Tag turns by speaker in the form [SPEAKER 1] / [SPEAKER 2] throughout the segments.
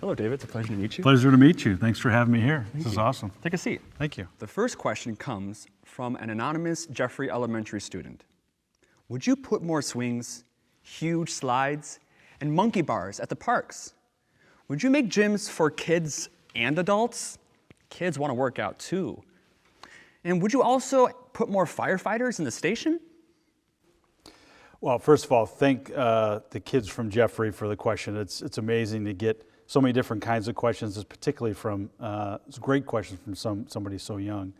[SPEAKER 1] Hello, David. It's a pleasure to meet you.
[SPEAKER 2] Pleasure to meet you. Thanks for having me here. This is awesome.
[SPEAKER 1] Take a seat.
[SPEAKER 2] Thank you.
[SPEAKER 1] The first question comes from an anonymous Jeffrey Elementary student. Would you put more swings, huge slides, and monkey bars at the parks? Would you make gyms for kids and adults? Kids want to work out too. And would you also put more firefighters in the station?
[SPEAKER 2] Well, first of all, thank the kids from Jeffrey for the question. It's amazing to get so many different kinds of questions, particularly from, it's a great question from somebody so young.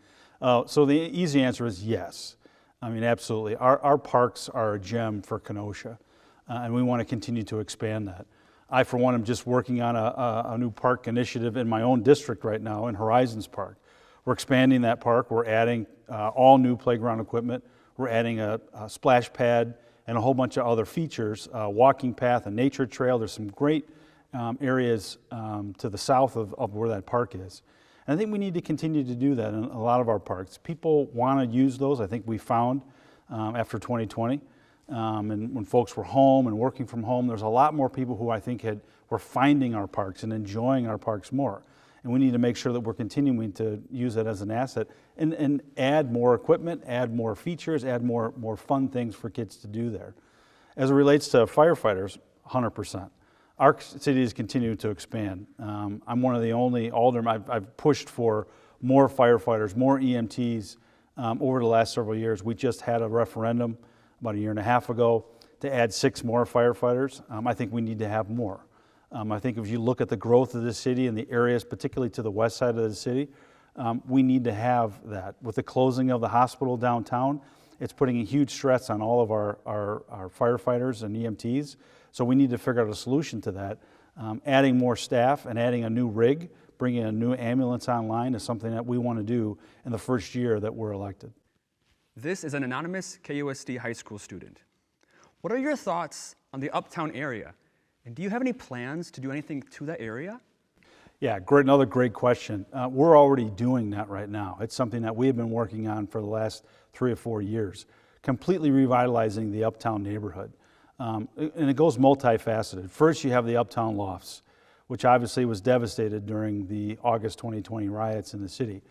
[SPEAKER 2] So the easy answer is yes. I mean, absolutely. Our parks are a gem for Kenosha, and we want to continue to expand that. I, for one, am just working on a new park initiative in my own district right now in Horizons Park. We're expanding that park. We're adding all new playground equipment. We're adding a splash pad and a whole bunch of other features, walking path, a nature trail. There's some great areas to the south of where that park is. And I think we need to continue to do that in a lot of our parks. People want to use those. I think we found after 2020, and when folks were home and working from home, there's a lot more people who I think were finding our parks and enjoying our parks more. And we need to make sure that we're continuing to use it as an asset and add more equipment, add more features, add more fun things for kids to do there. As it relates to firefighters, 100%. Our city is continuing to expand. I'm one of the only aldermen. I've pushed for more firefighters, more EMTs over the last several years. We just had a referendum about a year and a half ago to add 6 more firefighters. I think we need to have more. I think if you look at the growth of the city and the areas, particularly to the west side of the city, we need to have that. With the closing of the hospital downtown, it's putting a huge stress on all of our firefighters and EMTs. So we need to figure out a solution to that. Adding more staff and adding a new rig, bringing a new ambulance online is something that we want to do in the first year that we're elected.
[SPEAKER 1] This is an anonymous KUSD high school student. What are your thoughts on the uptown area? And do you have any plans to do anything to that area?
[SPEAKER 2] Yeah, another great question. We're already doing that right now. It's something that we have been working on for the last 3 or 4 years, completely revitalizing the uptown neighborhood. And it goes multifaceted. First, you have the uptown lofts, which obviously was devastated during the August 2020 riots in the city.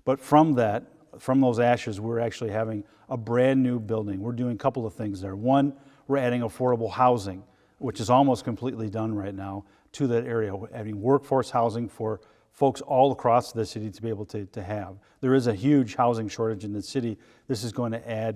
[SPEAKER 2] But from those ashes, we're actually having a brand new building. We're doing a couple of things there. One, we're adding affordable housing, which is almost completely done right now, to that area. We're adding workforce housing for folks all across the city to be able to have. There is a huge housing shortage in the city. This is going to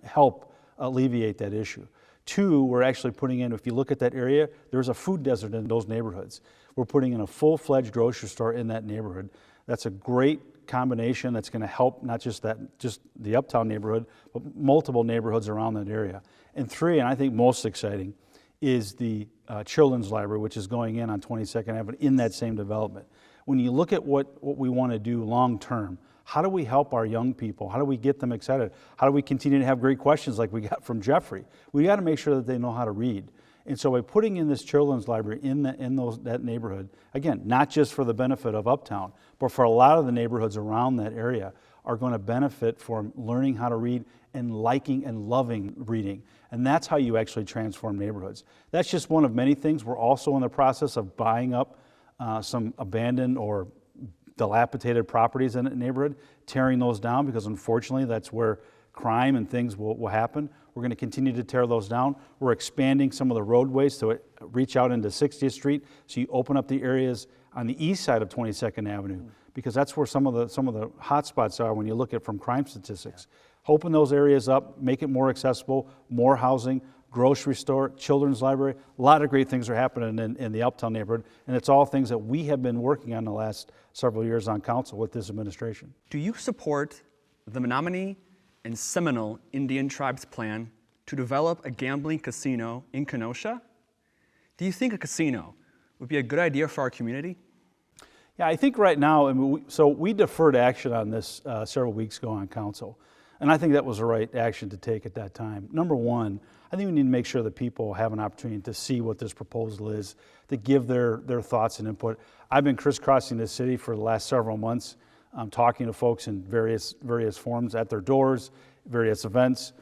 [SPEAKER 2] help alleviate that issue. 2, we're actually putting in, if you look at that area, there's a food desert in those neighborhoods. We're putting in a full-fledged grocery store in that neighborhood. That's a great combination that's going to help not just the uptown neighborhood, but multiple neighborhoods around that area. And 3, and I think most exciting, is the Children's Library, which is going in on 22nd Avenue in that same development. When you look at what we want to do long term, how do we help our young people? How do we get them excited? How do we continue to have great questions like we got from Jeffrey? We got to make sure that they know how to read. And so by putting in this Children's Library in that neighborhood, again, not just for the benefit of Uptown, but for a lot of the neighborhoods around that area are going to benefit from learning how to read and liking and loving reading. And that's how you actually transform neighborhoods. That's just one of many things. We're also in the process of buying up some abandoned or dilapidated properties in a neighborhood, tearing those down, because unfortunately that's where crime and things will happen. We're going to continue to tear those down. We're expanding some of the roadways to reach out into 60th Street, so you open up the areas on the east side of 22nd Avenue, because that's where some of the hot spots are when you look at from crime statistics. Open those areas up, make it more accessible, more housing, grocery store, children's library. A lot of great things are happening in the Uptown neighborhood, and it's all things that we have been working on the last several years on council with this administration.
[SPEAKER 1] Do you support the Menominee and Seminole Indian tribes' plan to develop a gambling casino in Kenosha? Do you think a casino would be a good idea for our community?
[SPEAKER 2] Yeah, I think right now, we deferred action on this several weeks ago on council, and I think that was the right action to take at that time. Number one, I think we need to make sure that people have an opportunity to see what this proposal is, to give their thoughts and input. I've been crisscrossing the city for the last several months, talking to folks in various forums at their doors, various events.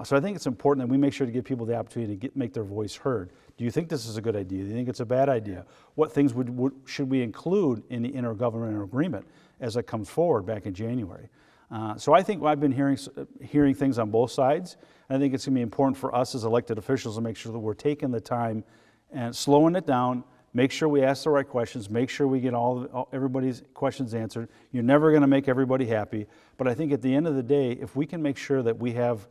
[SPEAKER 2] So I think it's important that we make sure to give people the opportunity to make their voice heard, Do you think this is a good idea? Do you think it's a bad idea? What things should we include in the intergovernmental agreement as it comes forward back in January? So I think I've been hearing things on both sides. And I think it's going to be important for us as elected officials to make sure that we're taking the time and slowing it down, make sure we ask the right questions, make sure we get everybody's questions answered. You're never going to make everybody happy, but I think at the end of the day, if we can make sure that we have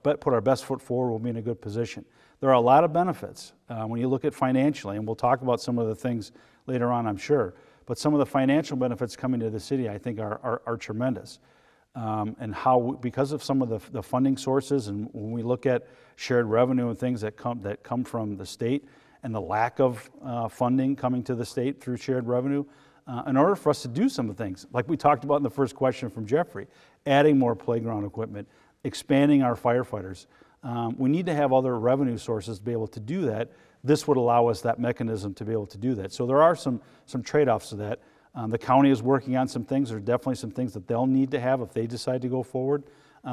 [SPEAKER 2] put our best foot forward, we'll be in a good position. There are a lot of benefits when you look at financially, and we'll talk about some of the things later on, I'm sure, but some of the financial benefits coming to the city, I think, are tremendous. And how, because of some of the funding sources, and when we look at shared revenue and things that come from the state, and the lack of funding coming to the state through shared revenue, in order for us to do some of the things, like we talked about in the first question from Jeffrey, adding more playground equipment, expanding our firefighters, we need to have other revenue sources to be able to do that. This would allow us that mechanism to be able to do that. So there are some trade-offs to that. The county is working on some things. There are definitely some things that they'll need to have if they decide to go forward.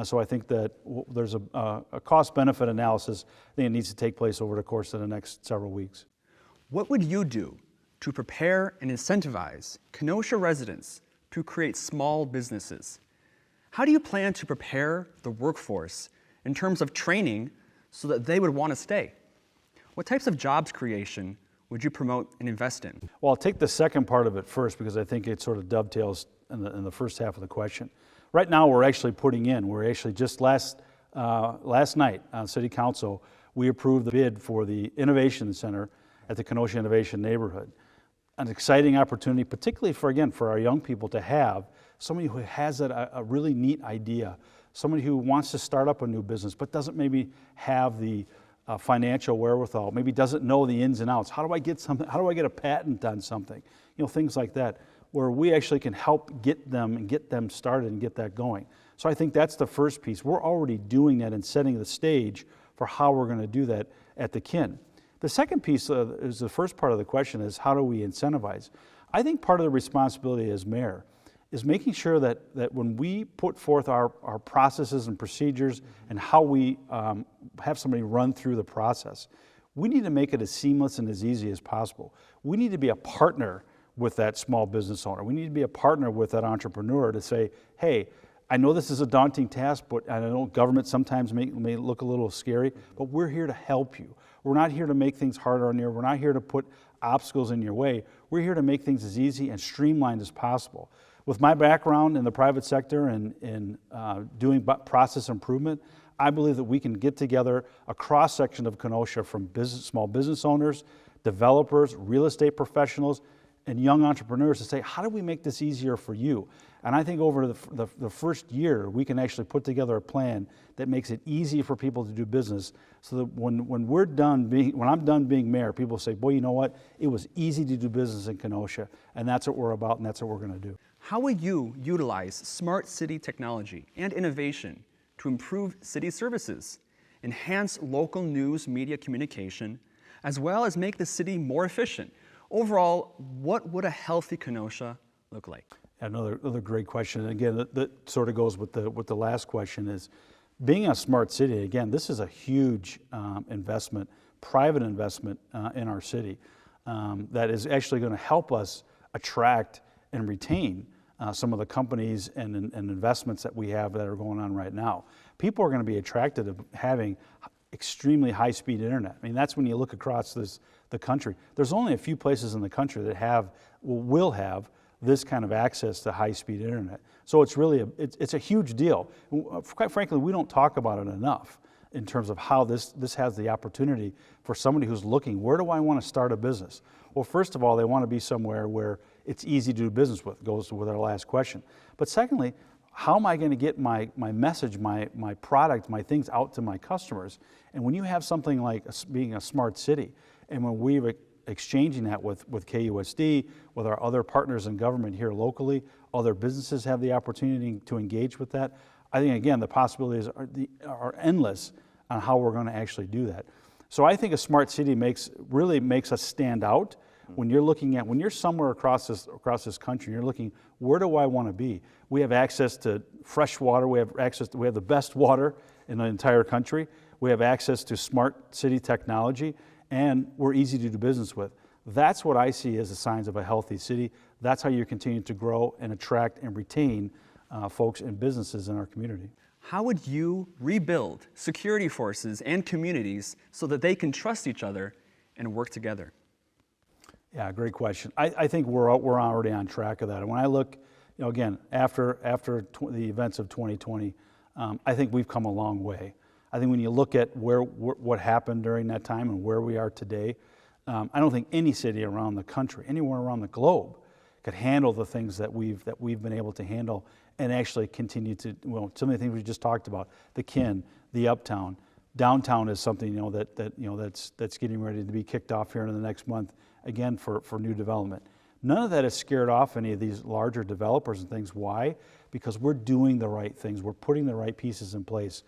[SPEAKER 2] So I think that there's a cost-benefit analysis. I think it needs to take place over the course of the next several weeks.
[SPEAKER 1] What would you do to prepare and incentivize Kenosha residents to create small businesses? How do you plan to prepare the workforce in terms of training so that they would want to stay? What types of jobs creation would you promote and invest in?
[SPEAKER 2] Well, I'll take the second part of it first because I think it sort of dovetails in the first half of the question. Right now, we're actually just last night on City Council, we approved the bid for the Innovation Center at the Kenosha Innovation Neighborhood. An exciting opportunity, particularly for our young people, to have somebody who has a really neat idea, somebody who wants to start up a new business but doesn't maybe have the financial wherewithal, maybe doesn't know the ins and outs. How do I get a patent on something? Things like that, where we actually can help get them started and get that going. So I think that's the first piece. We're already doing that and setting the stage for how we're going to do that at the KIN. The second piece is the first part of the question is how do we incentivize? I think part of the responsibility as mayor is making sure that when we put forth our processes and procedures and how we have somebody run through the process, we need to make it as seamless and as easy as possible. We need to be a partner with that small business owner. We need to be a partner with that entrepreneur to say, hey, I know this is a daunting task, but I know government sometimes may look a little scary, but we're here to help you. We're not here to make things harder on you. We're not here to put obstacles in your way. We're here to make things as easy and streamlined as possible. With my background in the private sector and in doing process improvement, I believe that we can get together a cross-section of Kenosha from small business owners, developers, real estate professionals, and young entrepreneurs to say, how do we make this easier for you? And I think over the first year, we can actually put together a plan that makes it easy for people to do business so that when I'm done being mayor, people say, boy, you know what? It was easy to do business in Kenosha, and that's what we're about, and that's what we're going to do.
[SPEAKER 1] How will you utilize smart city technology and innovation to improve city services, enhance local news media communication, as well as make the city more efficient? Overall, what would a healthy Kenosha look like?
[SPEAKER 2] Another great question. And again, that sort of goes with the last question is, being a smart city, again, this is a huge investment, private investment in our city that is actually going to help us attract and retain some of the companies and investments that we have that are going on right now. People are going to be attracted to having extremely high-speed internet. I mean, that's when you look across the country. There's only a few places in the country that will have this kind of access to high-speed internet. So it's really it's a huge deal. Quite frankly, we don't talk about it enough in terms of how this has the opportunity for somebody who's looking, where do I want to start a business? Well, first of all, they want to be somewhere where it's easy to do business with, goes with our last question. But secondly, how am I going to get my message, my product, my things out to my customers? And when you have something like being a smart city, and when we're exchanging that with KUSD, with our other partners in government here locally, other businesses have the opportunity to engage with that. I think, again, the possibilities are endless on how we're going to actually do that. So I think a smart city really makes us stand out. When you're somewhere across this country, you're looking, where do I want to be? We have access to fresh water. We have the best water in the entire country. We have access to smart city technology, and we're easy to do business with. That's what I see as the signs of a healthy city. That's how you continue to grow and attract and retain folks and businesses in our community.
[SPEAKER 1] How would you rebuild security forces and communities so that they can trust each other and work together?
[SPEAKER 2] Yeah, great question. I think we're already on track of that. And when I look, again, after the events of 2020, I think we've come a long way. I think when you look at what happened during that time and where we are today, I don't think any city around the country, anywhere around the globe, could handle the things that we've been able to handle and actually continue to, some of the things we just talked about, the kin, the uptown. Downtown is something that's getting ready to be kicked off here in the next month, again for new development. None of that has scared off any of these larger developers and things. Why? Because we're doing the right things. We're putting the right pieces in place.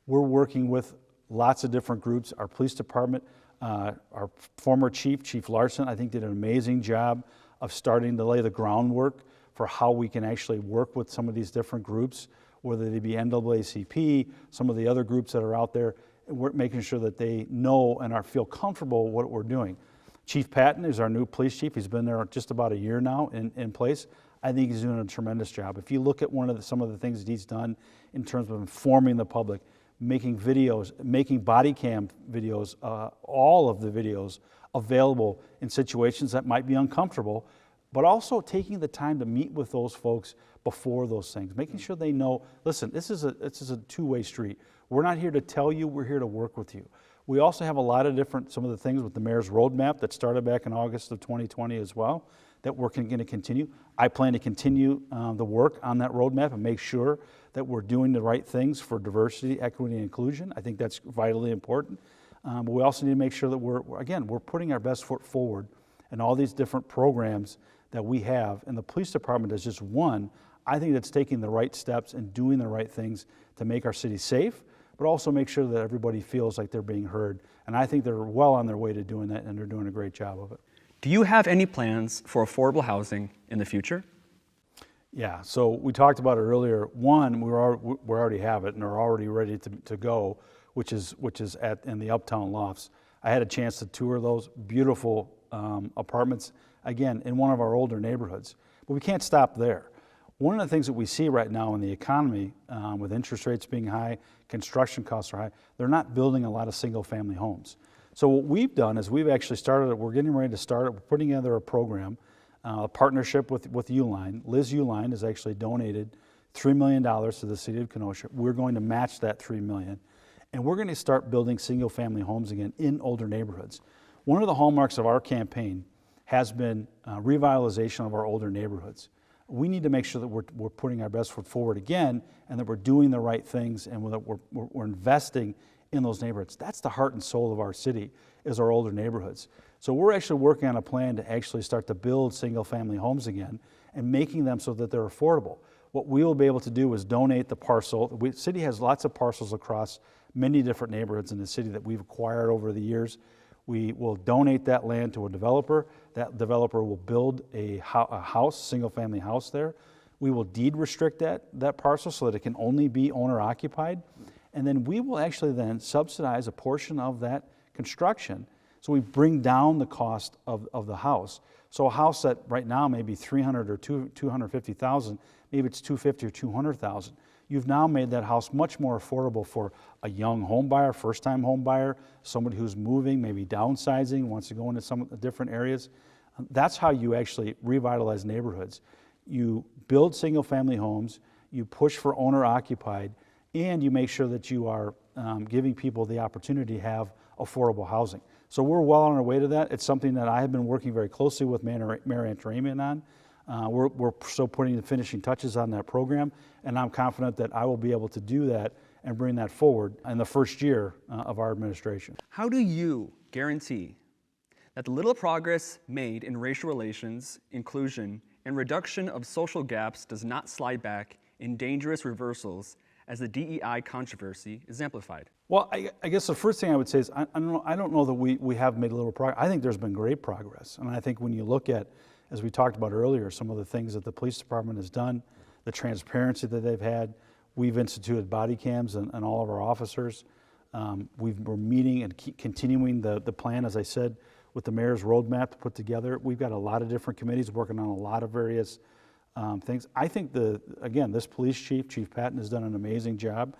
[SPEAKER 2] We're working with lots of different groups. Our police department, our former Chief Larson, I think did an amazing job of starting to lay the groundwork for how we can actually work with some of these different groups, whether they be NAACP, some of the other groups that are out there. We're making sure that they know and feel comfortable with what we're doing. Chief Patton is our new police chief. He's been there just about a year now in place. I think he's doing a tremendous job. If you look at some of the things that he's done in terms of informing the public, making videos, making body cam videos, all of the videos available in situations that might be uncomfortable, but also taking the time to meet with those folks before those things, making sure they know, listen, this is a two-way street. We're not here to tell you, we're here to work with you. We also have a lot of some of the things with the mayor's roadmap that started back in August of 2020 as well, that we're going to continue. I plan to continue the work on that roadmap and make sure that we're doing the right things for diversity, equity, and inclusion. I think that's vitally important. But we also need to make sure that we're putting our best foot forward in all these different programs that we have. And the police department is just one. I think that's taking the right steps and doing the right things to make our city safe, but also make sure that everybody feels like they're being heard. And I think they're well on their way to doing that, and they're doing a great job of it.
[SPEAKER 1] Do you have any plans for affordable housing in the future?
[SPEAKER 2] Yeah, so we talked about it earlier. One, we already have it and are already ready to go, which is in the Uptown Lofts. I had a chance to tour those beautiful apartments, again, in one of our older neighborhoods. But we can't stop there. One of the things that we see right now in the economy, with interest rates being high, construction costs are high, they're not building a lot of single-family homes. So what we've done is we're getting ready to start it. We're putting together a program, a partnership with Uline. Liz Uline has actually donated $3 million to the city of Kenosha. We're going to match that $3 million. And we're going to start building single-family homes again in older neighborhoods. One of the hallmarks of our campaign has been revitalization of our older neighborhoods. We need to make sure that we're putting our best foot forward again, and that we're doing the right things, and that we're investing in those neighborhoods. That's the heart and soul of our city, is our older neighborhoods. So we're actually working on a plan to actually start to build single-family homes again and making them so that they're affordable. What we will be able to do is donate the parcel. The city has lots of parcels across many different neighborhoods in the city that we've acquired over the years. We will donate that land to a developer. That developer will build a house, single-family house there. We will deed restrict that parcel so that it can only be owner-occupied. And then we will actually then subsidize a portion of that construction. So we bring down the cost of the house. So a house that right now may be $300,000 or $250,000, maybe it's $250,000 or $200,000. You've now made that house much more affordable for a young home buyer, first-time home buyer, somebody who's moving, maybe downsizing, wants to go into some different areas. That's how you actually revitalize neighborhoods. You build single-family homes, you push for owner-occupied, and you make sure that you are giving people the opportunity to have affordable housing. So we're well on our way to that. It's something that I have been working very closely with Mayor Antaramian on. We're still putting the finishing touches on that program, and I'm confident that I will be able to do that and bring that forward in the first year of our administration.
[SPEAKER 1] How do you guarantee that the little progress made in racial relations, inclusion, and reduction of social gaps does not slide back in dangerous reversals as the DEI controversy is amplified?
[SPEAKER 2] Well, I guess the first thing I would say is I don't know that we have made a little progress. I think there's been great progress. And I think when you look at, as we talked about earlier, some of the things that the police department has done, the transparency that they've had, we've instituted body cams and all of our officers. We're meeting and continuing the plan, as I said, with the mayor's roadmap to put together. We've got a lot of different committees working on a lot of various things. I think again, this police chief, Chief Patton, has done an amazing job.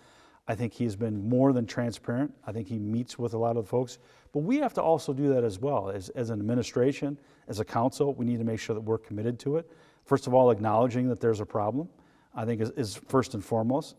[SPEAKER 2] I think he's been more than transparent. I think he meets with a lot of the folks. But we have to also do that as well. As an administration, as a council, we need to make sure that we're committed to it. First of all, acknowledging that there's a problem, I think is first and foremost.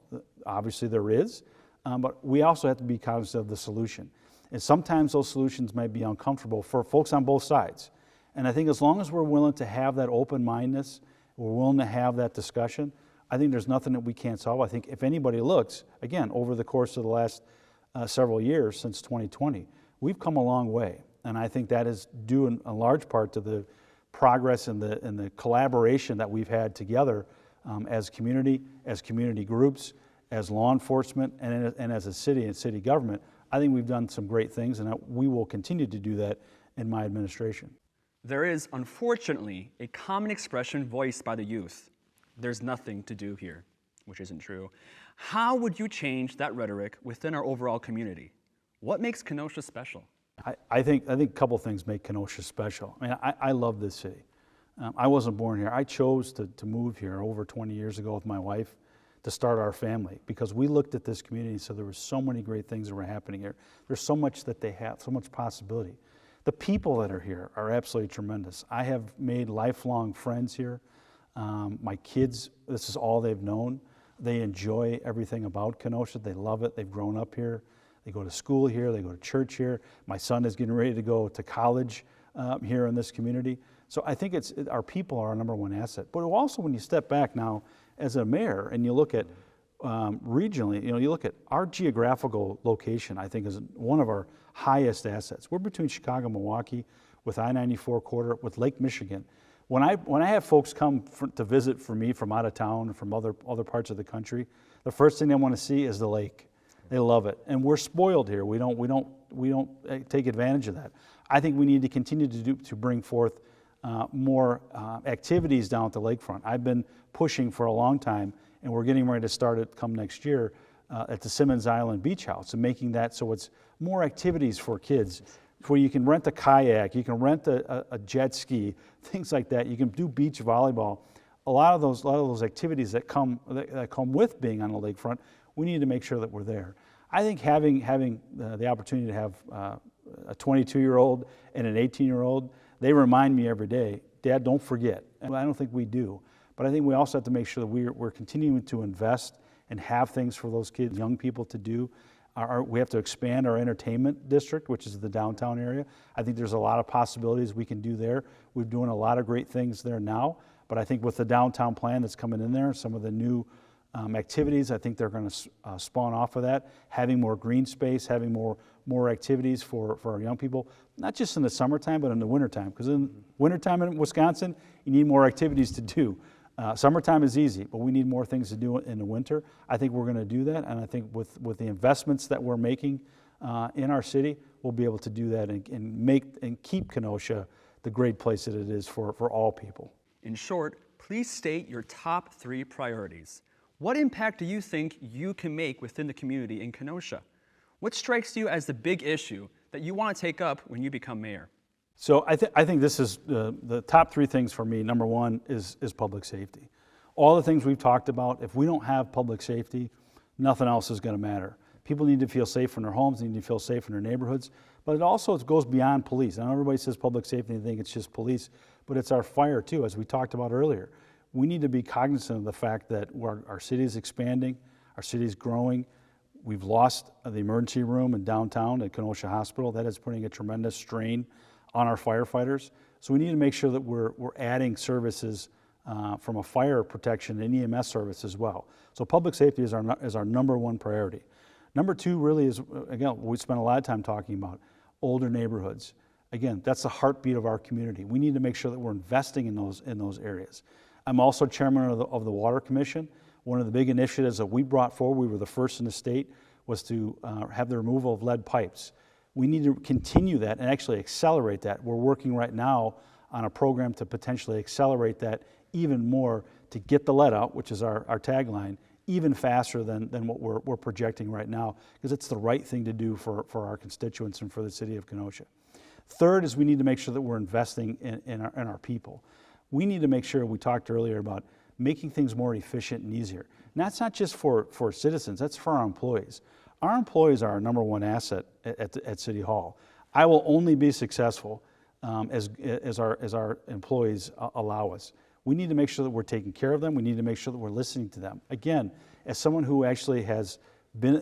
[SPEAKER 2] Obviously there is, but we also have to be cognizant of the solution. And sometimes those solutions might be uncomfortable for folks on both sides. And I think as long as we're willing to have that open-mindedness, we're willing to have that discussion, I think there's nothing that we can't solve. I think if anybody looks, again, over the course of the last several years since 2020, we've come a long way. And I think that is due in large part to the progress and the collaboration that we've had together as community groups, as law enforcement, and as a city and city government. I think we've done some great things, and we will continue to do that in my administration.
[SPEAKER 1] There is, unfortunately, a common expression voiced by the youth: there's nothing to do here, which isn't true. How would you change that rhetoric within our overall community? What makes Kenosha special?
[SPEAKER 2] I think a couple things make Kenosha special. I mean, I love this city. I wasn't born here. I chose to move here over 20 years ago with my wife to start our family because we looked at this community and said there were so many great things that were happening here. There's so much that they have, so much possibility. The people that are here are absolutely tremendous. I have made lifelong friends here. My kids, this is all they've known. They enjoy everything about Kenosha. They love it. They've grown up here. They go to school here. They go to church here. My son is getting ready to go to college here in this community. So I think our people are our number one asset. But also when you step back now as a mayor and you look at regionally, you look at our geographical location, I think is one of our highest assets. We're between Chicago and Milwaukee with I-94 corridor, with Lake Michigan. When I have folks come to visit for me from out of town or from other parts of the country, the first thing they want to see is the lake. They love it, and we're spoiled here. We don't take advantage of that. I think we need to continue to bring forth more activities down at the lakefront. I've been pushing for a long time, and we're getting ready to start it come next year at the Simmons Island Beach House, and making that so it's more activities for kids, where you can rent a kayak, you can rent a jet ski, things like that. You can do beach volleyball. A lot of those activities that come with being on the lakefront, we need to make sure that we're there. I think having the opportunity to have a 22-year-old and an 18-year-old, they remind me every day, Dad, don't forget. And I don't think we do, but I think we also have to make sure that we're continuing to invest and have things for those kids, young people to do. We have to expand our entertainment district, which is the downtown area. I think there's a lot of possibilities we can do there. We're doing a lot of great things there now, but I think with the downtown plan that's coming in there, some of the new activities, I think they're going to spawn off of that. Having more green space, having more activities for our young people, not just in the summertime, but in the wintertime. Because in wintertime in Wisconsin, you need more activities to do. Summertime is easy, but we need more things to do in the winter. I think we're going to do that, and I think with the investments that we're making in our city, we'll be able to do that and keep Kenosha the great place that it is for all people.
[SPEAKER 1] In short, please state your top 3 priorities. What impact do you think you can make within the community in Kenosha? What strikes you as the big issue that you want to take up when you become mayor?
[SPEAKER 2] So I think this is the top 3 things for me. Number 1 is public safety. All the things we've talked about, if we don't have public safety, nothing else is going to matter. People need to feel safe in their homes, they need to feel safe in their neighborhoods, but it goes beyond police. I know everybody says public safety and they think it's just police, but it's our fire too, as we talked about earlier. We need to be cognizant of the fact that our city is expanding, our city is growing. We've lost the emergency room in downtown at Kenosha Hospital. That is putting a tremendous strain on our firefighters. So we need to make sure that we're adding services from a fire protection and EMS service as well. So public safety is our number 1 priority. Number 2 really is, again, we spent a lot of time talking about older neighborhoods. Again, that's the heartbeat of our community. We need to make sure that we're investing in those areas. I'm also chairman of the Water Commission. One of the big initiatives that we brought forward, we were the first in the state, was to have the removal of lead pipes. We need to continue that and actually accelerate that. We're working right now on a program to potentially accelerate that even more, to get the lead out, which is our tagline, even faster than what we're projecting right now, because it's the right thing to do for our constituents and for the city of Kenosha. Third is we need to make sure that we're investing in our people. We need to make sure, we talked earlier about making things more efficient and easier. And that's not just for citizens, that's for our employees. Our employees are our number one asset at City Hall. I will only be successful as our employees allow us. We need to make sure that we're taking care of them. We need to make sure that we're listening to them. Again, as someone who actually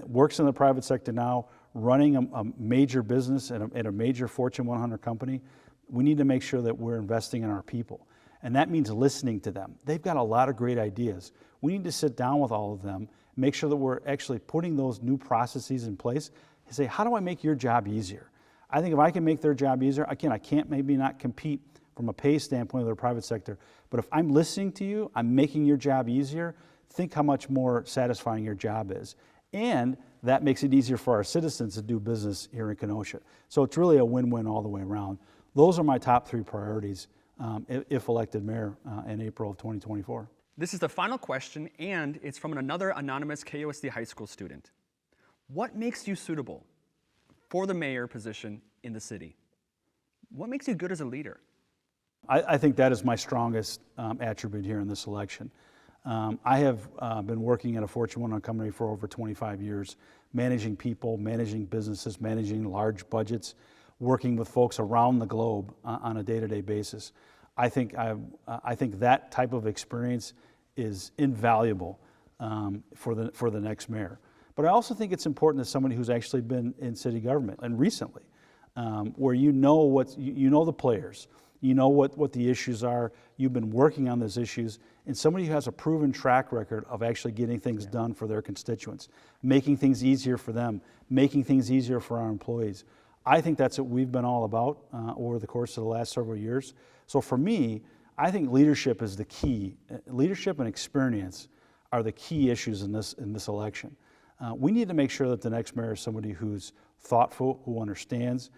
[SPEAKER 2] works in the private sector now, running a major business at a major Fortune 100 company, we need to make sure that we're investing in our people. And that means listening to them. They've got a lot of great ideas. We need to sit down with all of them, make sure that we're actually putting those new processes in place and say, how do I make your job easier? I think if I can make their job easier, again, I can't maybe not compete from a pay standpoint with the private sector, but if I'm listening to you, I'm making your job easier, think how much more satisfying your job is. And that makes it easier for our citizens to do business here in Kenosha. So it's really a win-win all the way around. Those are my top three priorities if elected mayor in April of 2024.
[SPEAKER 1] This is the final question, and it's from another anonymous KOSD high school student. What makes you suitable for the mayor position in the city? What makes you good as a leader?
[SPEAKER 2] I think that is my strongest attribute here in this election. I have been working at a Fortune 100 company for over 25 years, managing people, managing businesses, managing large budgets, working with folks around the globe on a day-to-day basis. I think that type of experience is invaluable for the next mayor. But I also think it's important as somebody who's actually been in city government and recently, where you know the players, you know what the issues are, you've been working on those issues, and somebody who has a proven track record of actually getting things done for their constituents, making things easier for them, making things easier for our employees. I think that's what we've been all about over the course of the last several years. So for me, I think leadership is the key. Leadership and experience are the key issues in this election. We need to make sure that the next mayor is somebody who's thoughtful, who understands.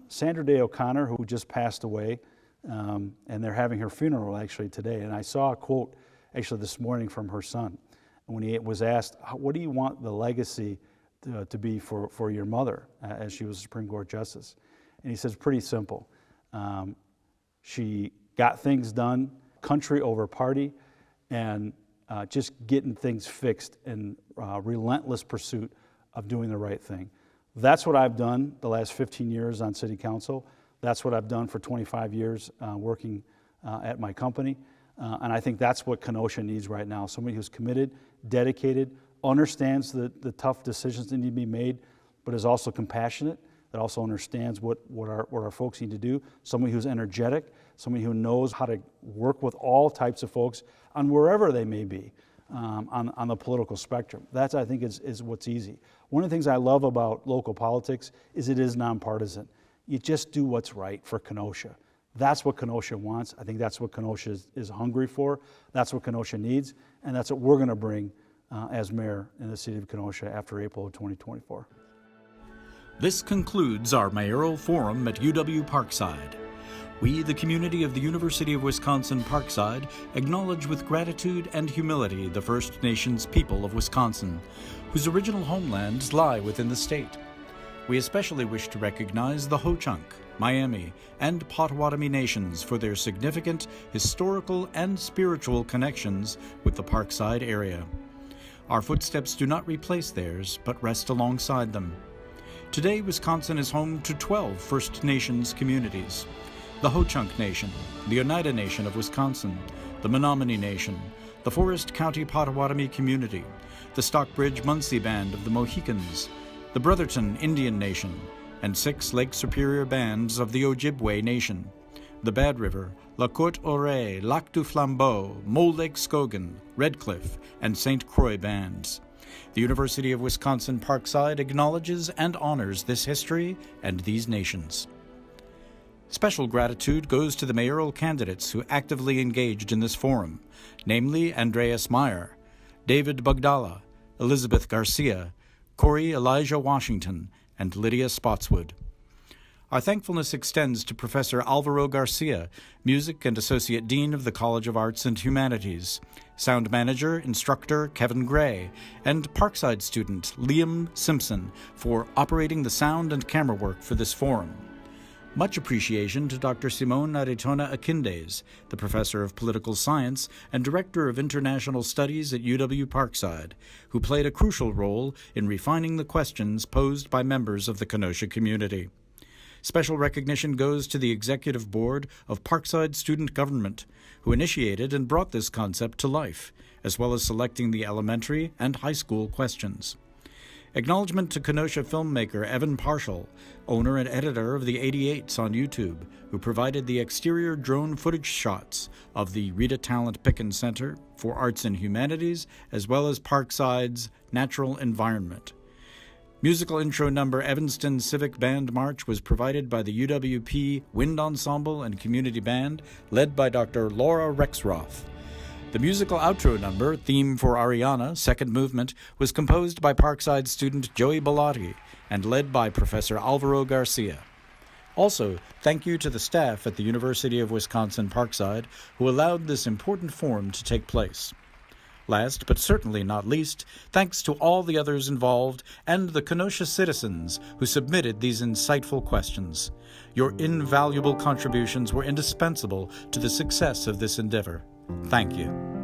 [SPEAKER 2] Sandra Day O'Connor, who just passed away, and they're having her funeral actually today. And I saw a quote actually this morning from her son when he was asked, what do you want the legacy to be for your mother as she was a Supreme Court Justice? And he says, pretty simple. She got things done, country over party, and just getting things fixed in relentless pursuit of doing the right thing. That's what I've done the last 15 years on City Council. That's what I've done for 25 years working at my company. And I think that's what Kenosha needs right now. Somebody who's committed, dedicated, understands the tough decisions that need to be made, but is also compassionate, that also understands what our folks need to do. Somebody who's energetic, somebody who knows how to work with all types of folks on wherever they may be on the political spectrum. That, I think, is what's easy. One of the things I love about local politics is it is nonpartisan. You just do what's right for Kenosha. That's what Kenosha wants. I think that's what Kenosha is hungry for. That's what Kenosha needs, and that's what we're going to bring as mayor in the city of Kenosha after April of 2024.
[SPEAKER 3] This concludes our mayoral forum at UW Parkside. We, the community of the University of Wisconsin-Parkside, acknowledge with gratitude and humility the First Nations people of Wisconsin, whose original homelands lie within the state. We especially wish to recognize the Ho-Chunk, Miami, and Potawatomi nations for their significant historical and spiritual connections with the Parkside area. Our footsteps do not replace theirs, but rest alongside them. Today, Wisconsin is home to 12 First Nations communities: the Ho-Chunk Nation, the Oneida Nation of Wisconsin, the Menominee Nation, the Forest County Potawatomi Community, the Stockbridge-Munsee Band of the Mohicans, the Brotherton Indian Nation, and 6 Lake Superior bands of the Ojibwe Nation: the Bad River, La Côte Oreille, Lac du Flambeau, Mole Lake Skogan, Red Cliff, and St. Croix bands. The University of Wisconsin-Parkside acknowledges and honors this history and these nations. Special gratitude goes to the mayoral candidates who actively engaged in this forum, namely Andreas Meyer, David Bogdala, Elizabeth Garcia, Corey Elijah Washington, and Lydia Spotswood. Our thankfulness extends to Professor Alvaro Garcia, Music and Associate Dean of the College of Arts and Humanities, Sound Manager, Instructor Kevin Gray, and Parkside student Liam Simpson for operating the sound and camera work for this forum. Much appreciation to Dr. Simone Aritona Akindes, the Professor of Political Science and Director of International Studies at UW Parkside, who played a crucial role in refining the questions posed by members of the Kenosha community. Special recognition goes to the Executive Board of Parkside Student Government, who initiated and brought this concept to life, as well as selecting the elementary and high school questions. Acknowledgement to Kenosha filmmaker Evan Parshall, owner and editor of the 88s on YouTube, who provided the exterior drone footage shots of the Rita Talent Pickens Center for Arts and Humanities, as well as Parkside's natural environment. Musical intro number Evanston Civic Band March was provided by the UWP Wind Ensemble and Community Band, led by Dr. Laura Rexroth. The musical outro number, Theme for Ariana, Second Movement, was composed by Parkside student Joey Bellotti and led by Professor Alvaro Garcia. Also, thank you to the staff at the University of Wisconsin-Parkside who allowed this important forum to take place. Last, but certainly not least, thanks to all the others involved and the Kenosha citizens who submitted these insightful questions. Your invaluable contributions were indispensable to the success of this endeavor. Thank you.